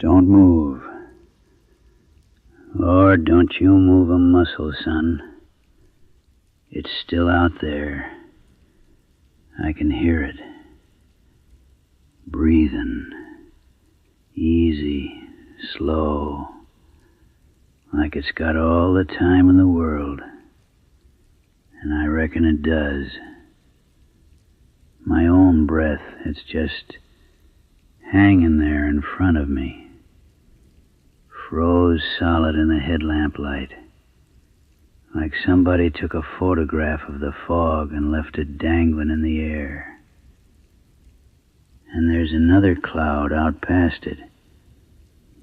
Don't move. Lord, don't you move a muscle, son. It's still out there. I can hear it. Breathing. Easy, slow. Like it's got all the time in the world. And I reckon it does. My own breath, it's just hanging there in front of me. Froze solid in the headlamp light. Like somebody took a photograph of the fog and left it dangling in the air. And there's another cloud out past it.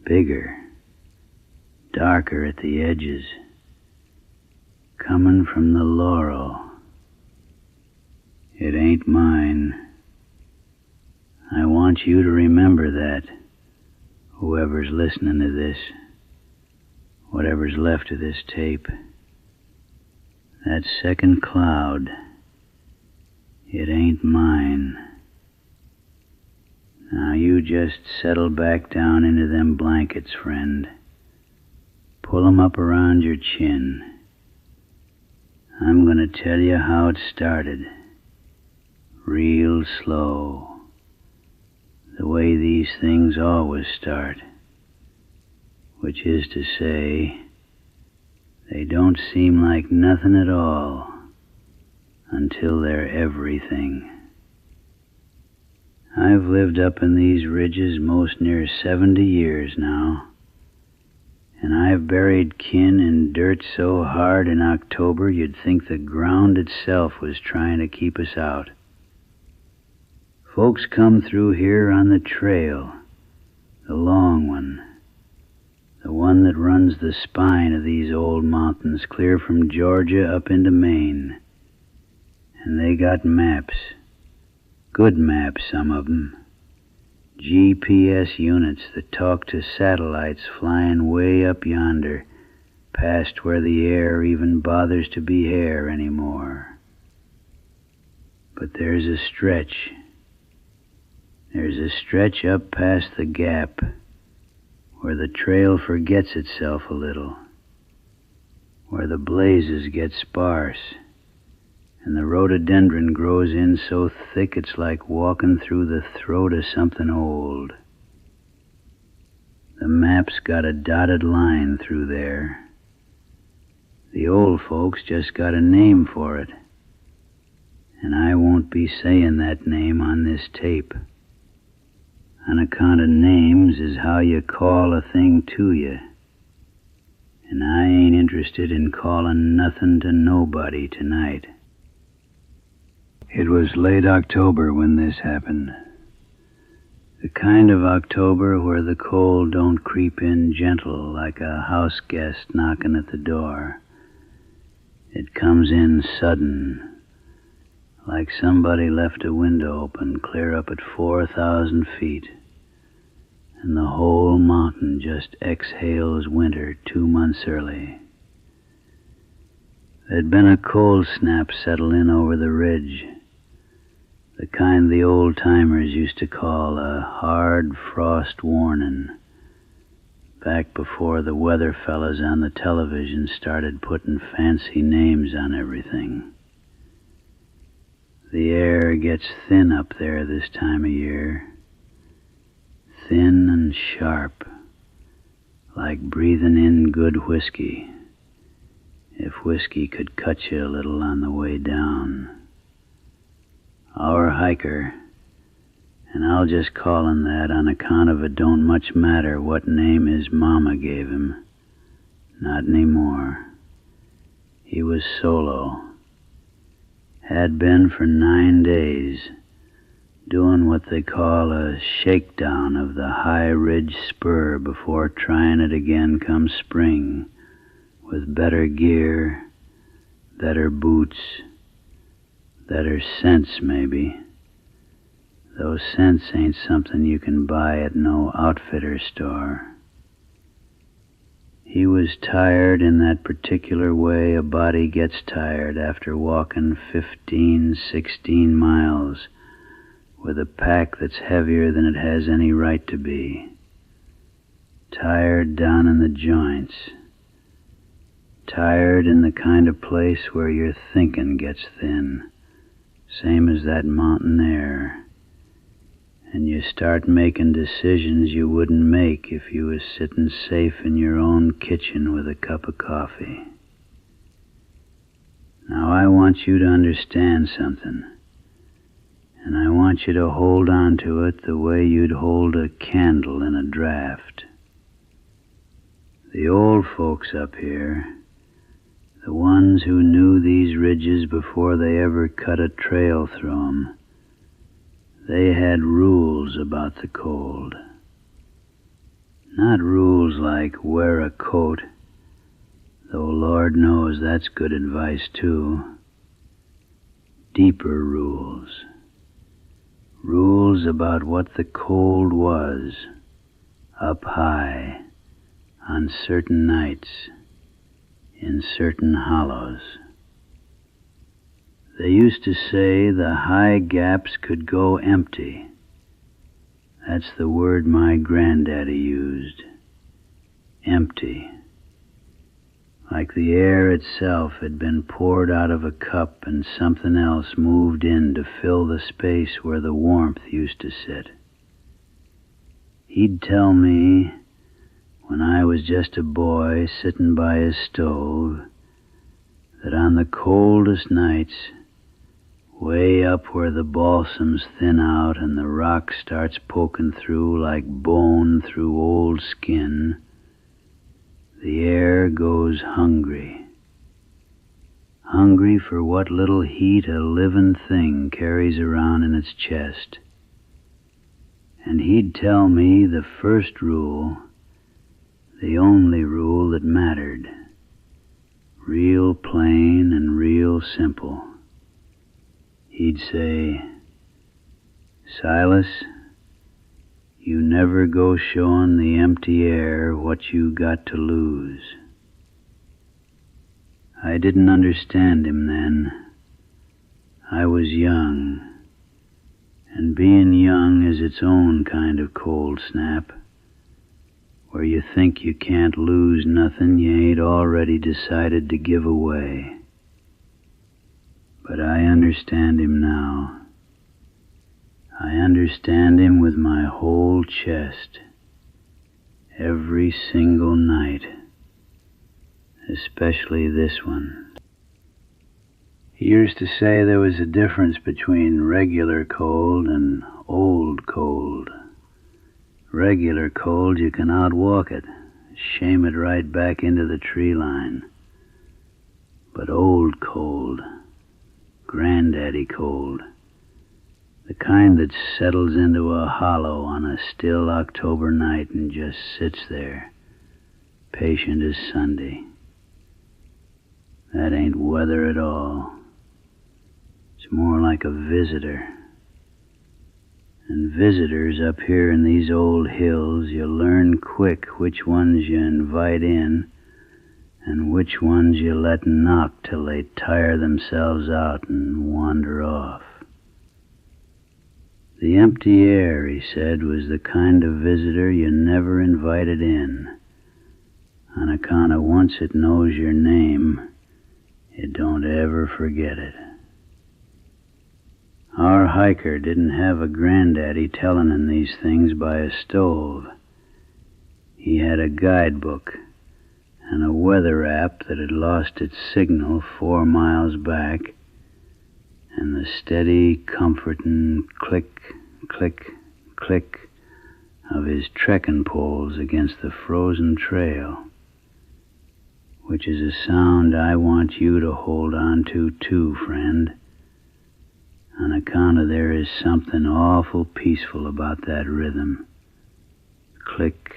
Bigger. Darker at the edges. Coming from the laurel. It ain't mine. I want you to remember that, whoever's listening to this, whatever's left of this tape. That second cloud, it ain't mine. Now you just settle back down into them blankets, friend. Pull 'em up around your chin. I'm gonna tell you how it started. Real slow. The way these things always start. Which is to say, they don't seem like nothing at all until they're everything. I've lived up in these ridges most near 70 years now, and I've buried kin in dirt so hard in October you'd think the ground itself was trying to keep us out. Folks come through here on the trail, the long one, the one that runs the spine of these old mountains clear from Georgia up into Maine. And they got maps, good maps, some of them, GPS units that talk to satellites flying way up yonder, past where the air even bothers to be air anymore. But there's a stretch. There's a stretch up past the gap where the trail forgets itself a little, where the blazes get sparse, and the rhododendron grows in so thick it's like walking through the throat of something old. The map's got a dotted line through there. The old folks just got a name for it, and I won't be saying that name on this tape. On account of names is how you call a thing to you. And I ain't interested in calling nothing to nobody tonight. It was late October when this happened. The kind of October where the cold don't creep in gentle like a house guest knocking at the door. It comes in sudden, like somebody left a window open clear up at 4,000 feet, and the whole mountain just exhales winter 2 months early. There'd been a cold snap settle in over the ridge, the kind the old-timers used to call a hard frost warning, back before the weather fellas on the television started putting fancy names on everything. The air gets thin up there this time of year. Thin and sharp, like breathing in good whiskey, if whiskey could cut you a little on the way down. Our hiker, and I'll just call him that on account of it don't much matter what name his mama gave him. Not anymore. He was solo. Had been for 9 days, doing what they call a shakedown of the high ridge spur before trying it again come spring, with better gear, better boots, better scents maybe. Those scents ain't something you can buy at no outfitter store. He was tired in that particular way a body gets tired after walking 15, 16 miles with a pack that's heavier than it has any right to be. tired down in the joints, tired in the kind of place where your thinking gets thin, same as that mountain air, and you start making decisions you wouldn't make if you was sitting safe in your own kitchen with a cup of coffee. Now I want you to understand something, and I want you to hold on to it the way you'd hold a candle in a draft. The old folks up here, the ones who knew these ridges before they ever cut a trail through 'em, they had rules about the cold. Not rules like wear a coat, though Lord knows that's good advice too. Deeper rules. Rules about what the cold was, up high, on certain nights, in certain hollows. They used to say the high gaps could go empty. That's the word my granddaddy used. Empty. Like the air itself had been poured out of a cup and something else moved in to fill the space where the warmth used to sit. He'd tell me, when I was just a boy sitting by his stove, that on the coldest nights, way up where the balsams thin out and the rock starts poking through like bone through old skin, the air goes hungry. Hungry for what little heat a living thing carries around in its chest. And he'd tell me the first rule, the only rule that mattered, real plain and real simple. He'd say, "Silas, you never go showing the empty air what you got to lose." I didn't understand him then. I was young, and being young is its own kind of cold snap, where you think you can't lose nothing you ain't already decided to give away. But I understand him now. I understand him with my whole chest, every single night, especially this one. He used to say there was a difference between regular cold and old cold. Regular cold, you can outwalk it, shame it right back into the tree line. But old cold, granddaddy cold, the kind that settles into a hollow on a still October night and just sits there, patient as Sunday. That ain't weather at all. It's more like a visitor. And visitors up here in these old hills, you learn quick which ones you invite in and which ones you let knock till they tire themselves out and wander off. The empty air, he said, was the kind of visitor you never invited in, on account of once it knows your name, it don't ever forget it. Our hiker didn't have a granddaddy telling him these things by a stove. He had a guidebook and a weather app that had lost its signal 4 miles back, and the steady, comforting click, click, click of his trekking poles against the frozen trail, which is a sound I want you to hold on to too, friend, on account of there is something awful peaceful about that rhythm. Click,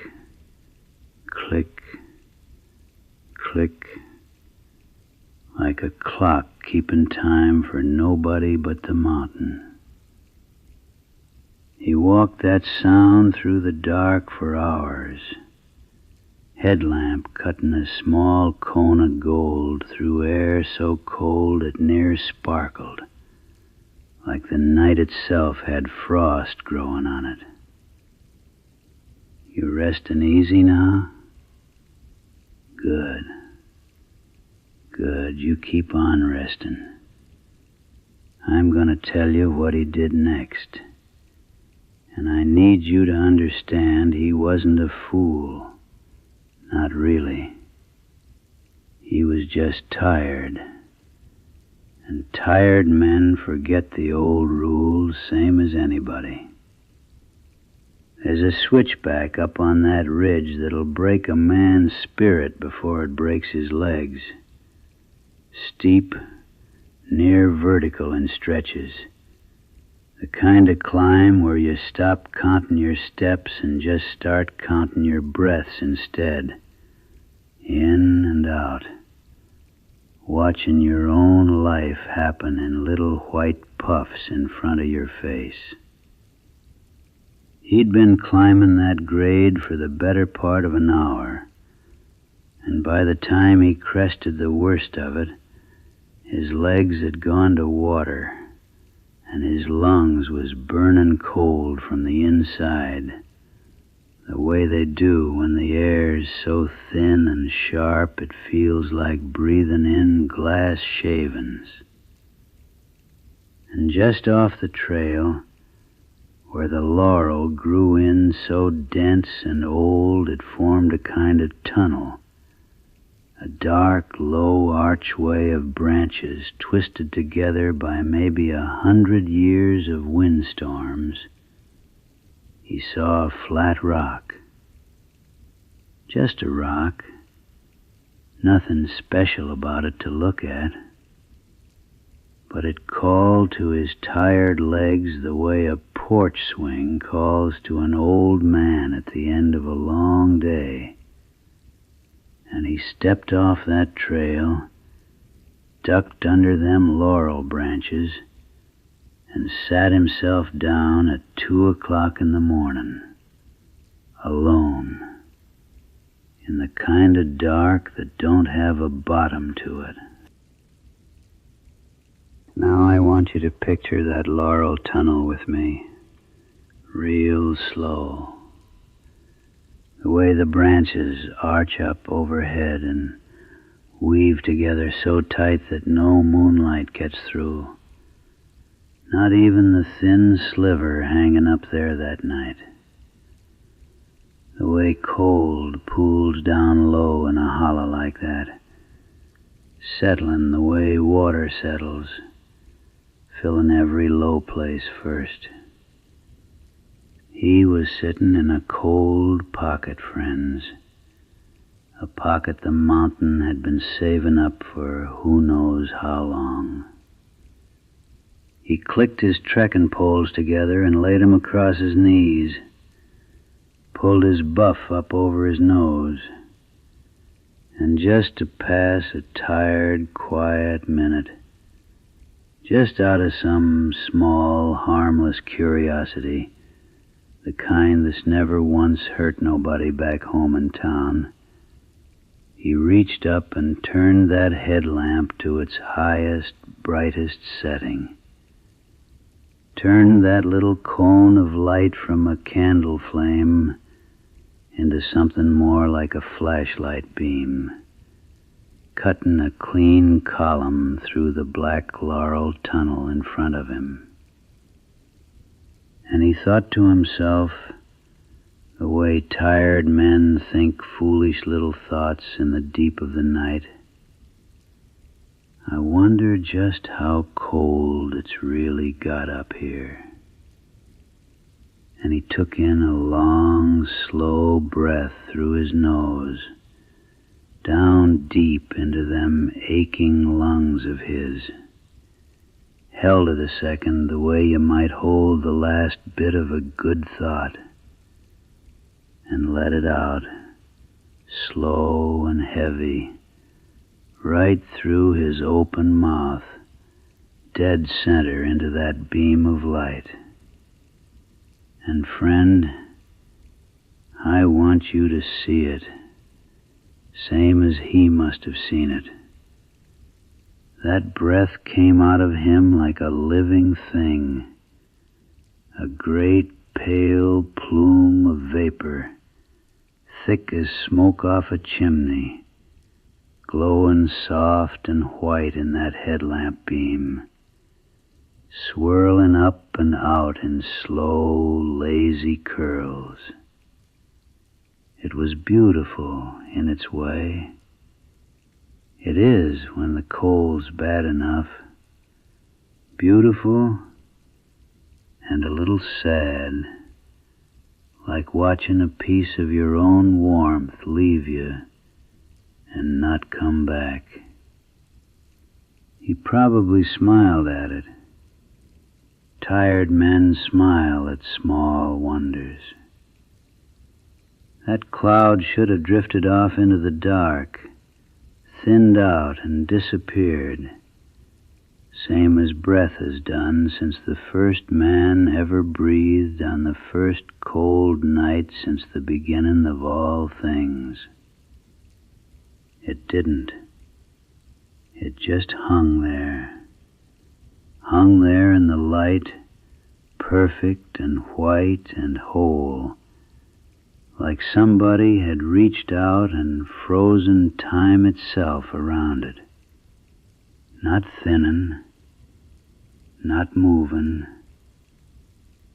click, click, like a clock keeping time for nobody but the mountain. He walked that sound through the dark for hours, headlamp cutting a small cone of gold through air so cold it near sparkled, like the night itself had frost growing on it. You resting easy now? Good. Good. You keep on resting. I'm going to tell you what he did next. And I need you to understand he wasn't a fool. Not really. He was just tired. And tired men forget the old rules, same as anybody. There's a switchback up on that ridge that'll break a man's spirit before it breaks his legs. Steep, near vertical in stretches. The kind of climb where you stop counting your steps and just start counting your breaths instead. In and out. Watching your own life happen in little white puffs in front of your face. He'd been climbing that grade for the better part of an hour, and by the time he crested the worst of it, his legs had gone to water, and his lungs was burning cold from the inside, the way they do when the air's so thin and sharp it feels like breathing in glass shavings. And just off the trail, where the laurel grew in so dense and old it formed a kind of tunnel, a dark, low archway of branches twisted together by maybe 100 years of windstorms, he saw a flat rock. Just a rock. Nothing special about it to look at. But it called to his tired legs the way a porch swing calls to an old man at the end of a long day. And he stepped off that trail, ducked under them laurel branches, and sat himself down at 2 o'clock in the morning, alone, in the kind of dark that don't have a bottom to it. Now I want you to picture that laurel tunnel with me, real slow. The way the branches arch up overhead and weave together so tight that no moonlight gets through. Not even the thin sliver hanging up there that night. The way cold pools down low in a hollow like that, settling the way water settles, filling every low place first. He was sitting in a cold pocket, friends, a pocket the mountain had been saving up for who knows how long. He clicked his trekking poles together and laid 'em across his knees, pulled his buff up over his nose, and just to pass a tired, quiet minute, just out of some small, harmless curiosity, the kind that's never once hurt nobody back home in town, he reached up and turned that headlamp to its highest, brightest setting. Turned that little cone of light from a candle flame into something more like a flashlight beam, cutting a clean column through the black laurel tunnel in front of him. And he thought to himself, the way tired men think foolish little thoughts in the deep of the night, I wonder just how cold it's really got up here. And he took in a long, slow breath through his nose, down deep into them aching lungs of his. Held it a second the way you might hold the last bit of a good thought, and let it out, slow and heavy, right through his open mouth, dead center into that beam of light. And friend, I want you to see it, same as he must have seen it. That breath came out of him like a living thing, a great pale plume of vapor thick as smoke off a chimney, glowing soft and white in that headlamp beam, swirling up and out in slow, lazy curls. It was beautiful in its way. It is when the cold's bad enough. Beautiful and a little sad, like watching a piece of your own warmth leave you and not come back. He probably smiled at it. Tired men smile at small wonders. That cloud should have drifted off into the dark, thinned out and disappeared, same as breath has done since the first man ever breathed on the first cold night since the beginning of all things. It didn't. It just hung there in the light, perfect and white and whole, like somebody had reached out and frozen time itself around it, not thinning, not moving,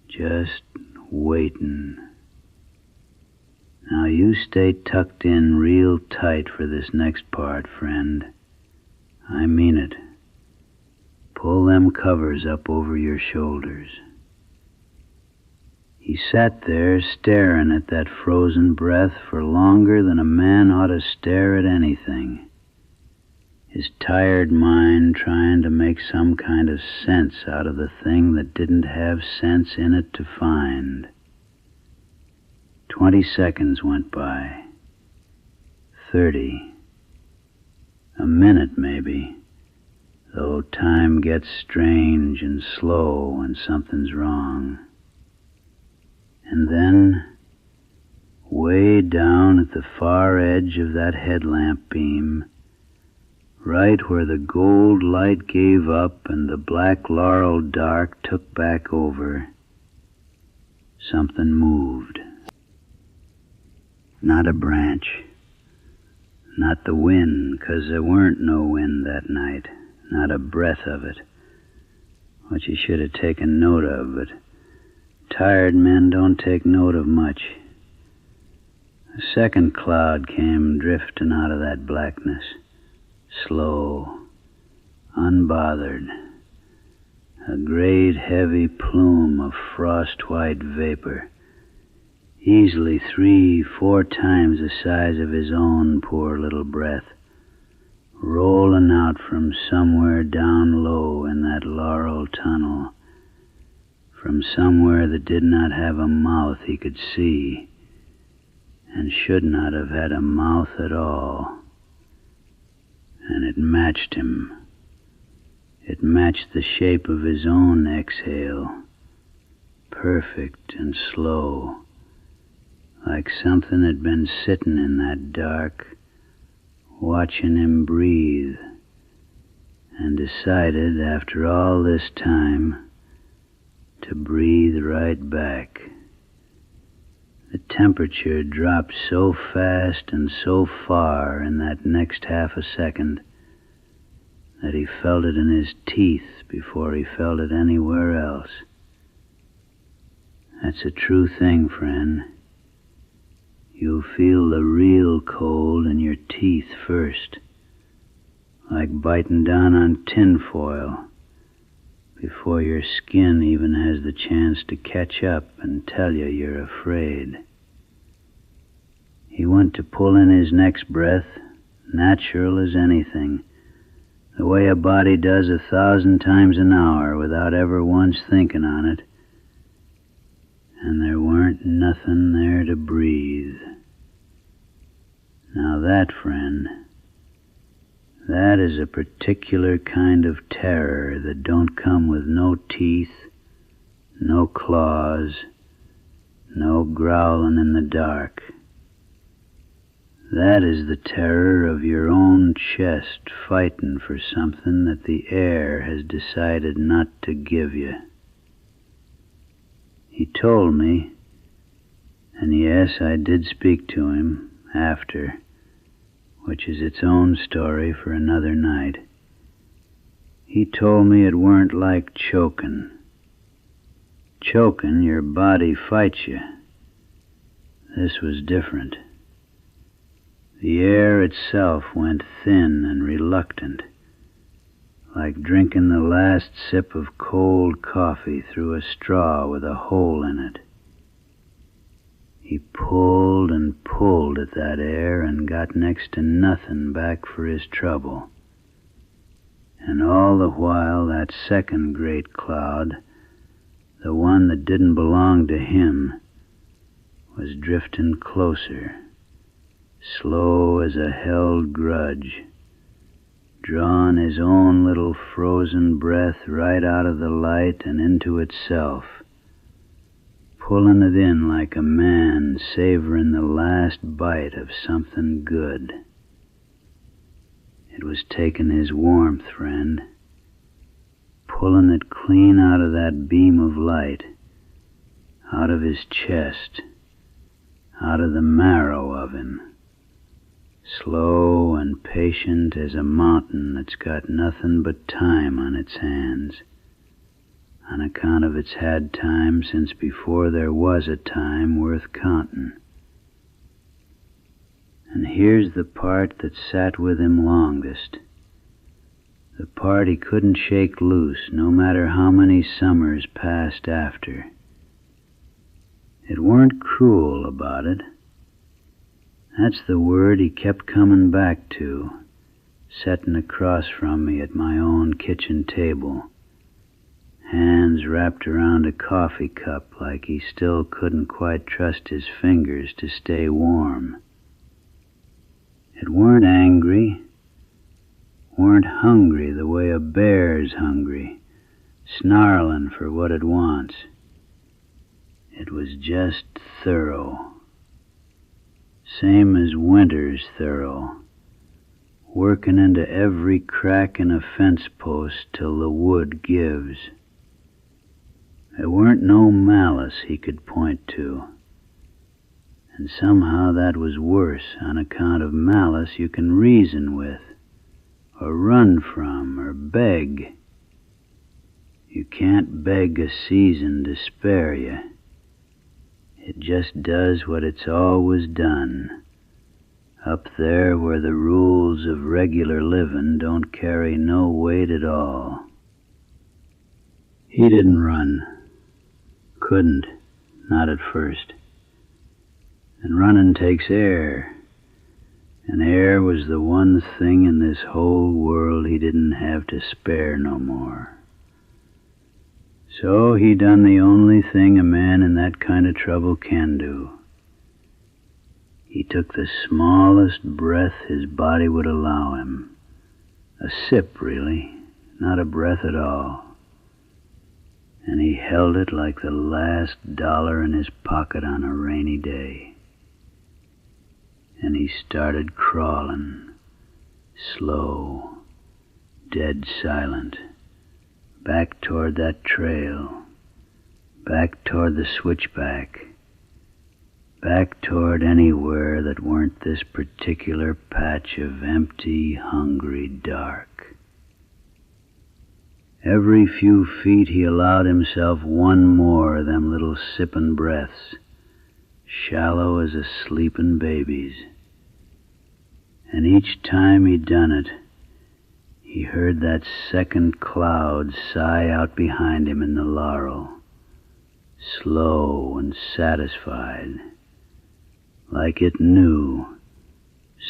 just waiting. Now you stay tucked in real tight for this next part, friend. I mean it. Pull them covers up over your shoulders. He sat there staring at that frozen breath for longer than a man ought to stare at anything, his tired mind trying to make some kind of sense out of the thing that didn't have sense in it to find. 20 seconds went by. 30. A minute, maybe, though time gets strange and slow when something's wrong. And then, way down at the far edge of that headlamp beam, right where the gold light gave up and the black laurel dark took back over, something moved. Not a branch, not the wind, 'cause there weren't no wind that night, not a breath of it, what you should have taken note of, but tired men don't take note of much. A second cloud came drifting out of that blackness, slow, unbothered, a great heavy plume of frost-white vapor, easily 3-4 times the size of his own poor little breath, rolling out from somewhere down low in that laurel tunnel, from somewhere that did not have a mouth he could see, and should not have had a mouth at all. And it matched him. It matched the shape of his own exhale, perfect and slow, like something had been sitting in that dark, watching him breathe, and decided after all this time to breathe right back. The temperature dropped so fast and so far in that next half a second that he felt it in his teeth before he felt it anywhere else. That's a true thing, friend. You'll feel the real cold in your teeth first, like biting down on tinfoil, before your skin even has the chance to catch up and tell you you're afraid. He went to pull in his next breath, natural as anything, the way a body does 1,000 times an hour without ever once thinking on it, and there weren't nothing there to breathe. Now that, friend, that is a particular kind of terror that don't come with no teeth, no claws, no growling in the dark. That is the terror of your own chest fighting for something that the air has decided not to give you. He told me, And yes, I did speak to him after, which is its own story for another night. He told me it weren't like choking. Choking, your body fights you. This was different. The air itself went thin and reluctant, like drinking the last sip of cold coffee through a straw with a hole in it. He pulled and pulled at that air and got next to nothing back for his trouble. And all the while that second great cloud, the one that didn't belong to him, was drifting closer, slow as a held grudge, drawing his own little frozen breath right out of the light and into itself, pulling it in like a man savoring the last bite of something good. It was taking his warmth, friend, pulling it clean out of that beam of light, out of his chest, out of the marrow of him, slow and patient as a mountain that's got nothing but time on its hands, on account of it's had time since before there was a time worth counting. And here's the part that sat with him longest, the part he couldn't shake loose no matter how many summers passed after. It weren't cruel about it. That's the word he kept coming back to, setting across from me at my own kitchen table, hands wrapped around a coffee cup like he still couldn't quite trust his fingers to stay warm. It weren't angry, weren't hungry the way a bear's hungry, snarling for what it wants. It was just thorough, same as winter's thorough, working into every crack in a fence post till the wood gives. There weren't no malice he could point to, and somehow that was worse on account of malice you can reason with, or run from, or beg. You can't beg a season to spare you. It just does what it's always done, up there where the rules of regular living don't carry no weight at all. He didn't run. Couldn't, not at first. And running takes air, and air was the one thing in this whole world he didn't have to spare no more. So he done the only thing a man in that kind of trouble can do. He took the smallest breath his body would allow him. A sip, really, not a breath at all. And he held it like the last dollar in his pocket on a rainy day. And he started crawling, slow, dead silent, back toward that trail, back toward the switchback, back toward anywhere that weren't this particular patch of empty, hungry dark. Every few feet he allowed himself one more of them little sippin' breaths, shallow as a sleepin' baby's. And each time he done it, he heard that second cloud sigh out behind him in the laurel, slow and satisfied, like it knew,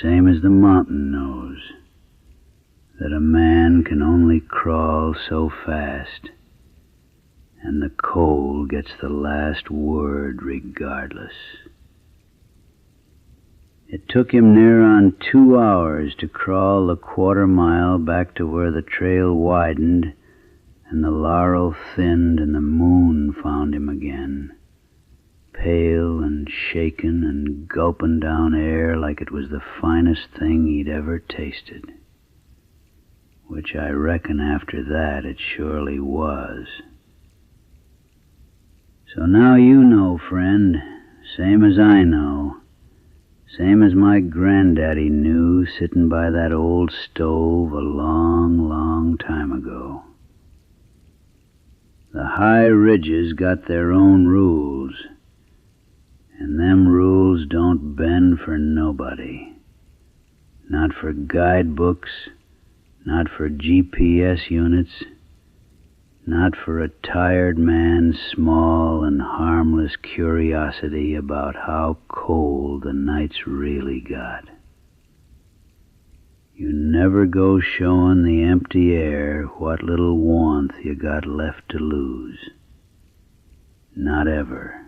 same as the mountain knows, that a man can only crawl so fast, and the cold gets the last word regardless. It took him near on 2 hours to crawl the 1/4 mile back to where the trail widened and the laurel thinned and the moon found him again, pale and shaken and gulping down air like it was the finest thing he'd ever tasted, which I reckon after that it surely was. So now you know, friend, Same as I know. Same as my granddaddy knew, sitting by that old stove a long, long time ago. The high ridges got their own rules, and them rules don't bend for nobody. Not for guidebooks, not for GPS units, not for a tired man's small and harmless curiosity about how cold the nights really got. You never go showing the empty air what little warmth you got left to lose. Not ever.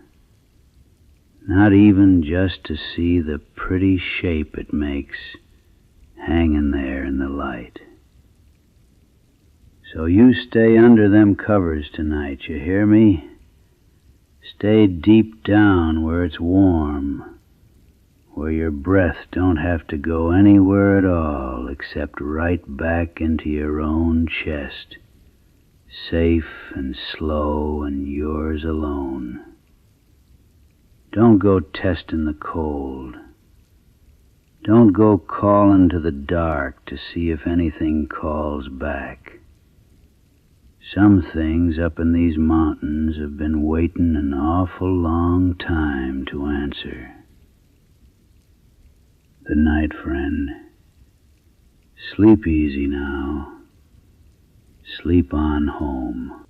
Not even just to see the pretty shape it makes hanging there in the light. So you stay under them covers tonight, you hear me? Stay deep down where it's warm, where your breath don't have to go anywhere at all except right back into your own chest, safe and slow and yours alone. Don't go testing the cold. Don't go calling to the dark to see if anything calls back. Some things up in these mountains have been waiting an awful long time to answer. Good night, friend. Sleep easy now. Sleep on home.